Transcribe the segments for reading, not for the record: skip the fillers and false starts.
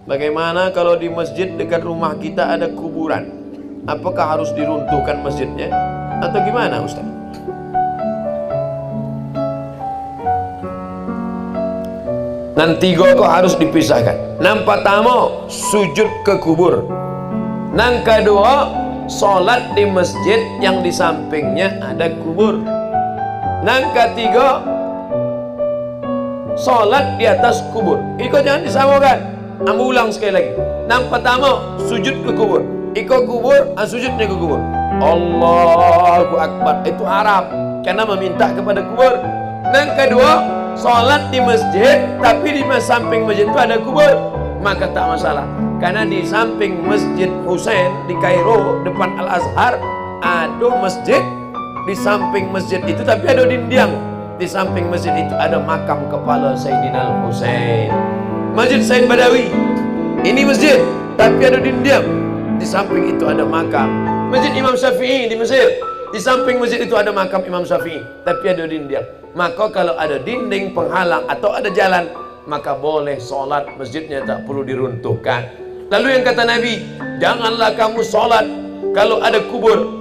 Bagaimana kalau di masjid dekat rumah kita ada kuburan? Apakah harus diruntuhkan masjidnya? Atau gimana Ustaz? Nanti kok harus dipisahkan. Nang pertama sujud ke kubur. Nang kedua sholat di masjid yang di sampingnya ada kubur. Nang ketiga sholat di atas kubur. Iko jangan disamakan. Ambil ulang sekali lagi. Nang pertama sujud ke kubur. Iko kubur, sujudnya ke kubur. Allahu Akbar. Itu haram karena meminta kepada kubur. Nang kedua sholat di masjid, tapi di samping masjid itu ada kubur, maka tak masalah. Karena di samping Masjid Husain di Kairo depan Al-Azhar ada masjid. Di samping masjid itu tapi ada dinding. Di samping masjid itu ada makam kepala Sayyidina Husain. Masjid Said Badawi. Ini masjid tapi ada dinding. Di samping itu ada makam. Masjid Imam Syafi'i di Mesir. Di samping masjid itu ada makam Imam Syafi'i, tapi ada dinding. Maka kalau ada dinding penghalang atau ada jalan, maka boleh sholat, masjidnya tak perlu diruntuhkan. Lalu yang kata Nabi, janganlah kamu sholat kalau ada kubur.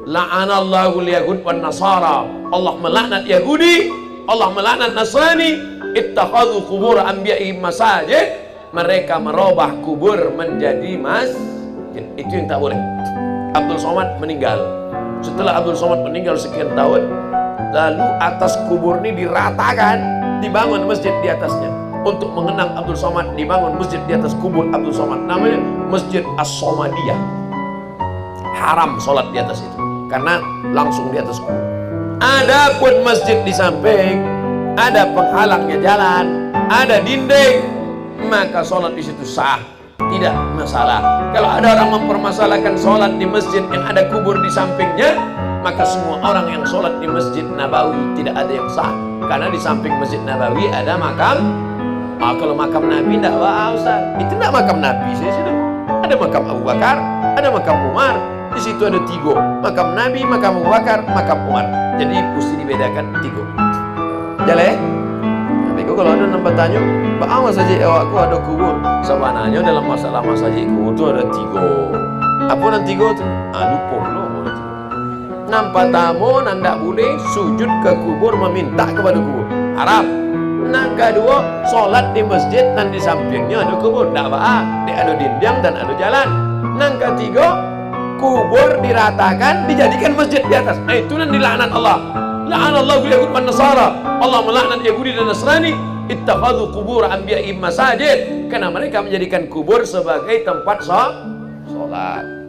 La'anallahu al-yahud wan nasara. Allah melaknat Yahudi, Allah melaknat Nasrani. Ittakhadhu qubur anbiya'ihim masajid. Mereka merubah kubur menjadi masjid. Itu yang tak boleh. Abdul Somad meninggal. Setelah Abdul Somad meninggal sekian tahun, lalu atas kubur ini diratakan, dibangun masjid di atasnya. Untuk mengenang Abdul Somad, dibangun masjid di atas kubur Abdul Somad. Namanya Masjid As-Somadiyah. Haram sholat di atas itu, karena langsung di atas kubur. Adapun masjid di samping, ada penghalangnya jalan, ada dinding, maka sholat di situ sah. Tidak masalah. Kalau ada orang mempermasalahkan sholat di masjid yang ada kubur di sampingnya, maka semua orang yang sholat di Masjid Nabawi tidak ada yang sah. Karena di samping Masjid Nabawi ada makam. Kalau makam Nabi tidak Ustaz. Itu tidak makam Nabi sih situ. Ada makam Abu Bakar, ada makam Umar. Di situ ada 3. Makam Nabi, makam Abu Bakar, makam Umar. Jadi mesti dibedakan 3. Jalan. Kalau ada nampak tanya, bagaimana masjid awakku ada kubur? Sebenarnya dalam masalah masjid kubur itu ada 3. Apa yang 3 tu? Lupa loh. Nampak tamu, nanda boleh sujud ke kubur meminta kepada kubur. Haram. Nang kedua, solat di masjid dan di sampingnya ada kubur. Tak apa, dia ada dinding dan ada jalan. Nang ketiga, kubur diratakan, dijadikan masjid di atas. Itu yang dilaknat Allah. La'anallahu al-yahud wan nasara. Allah melaknat Yahudi dan Nasrani. Ittakhadhu qubur anbiya'ihim masajid. Karena mereka menjadikan kubur sebagai tempat sholat.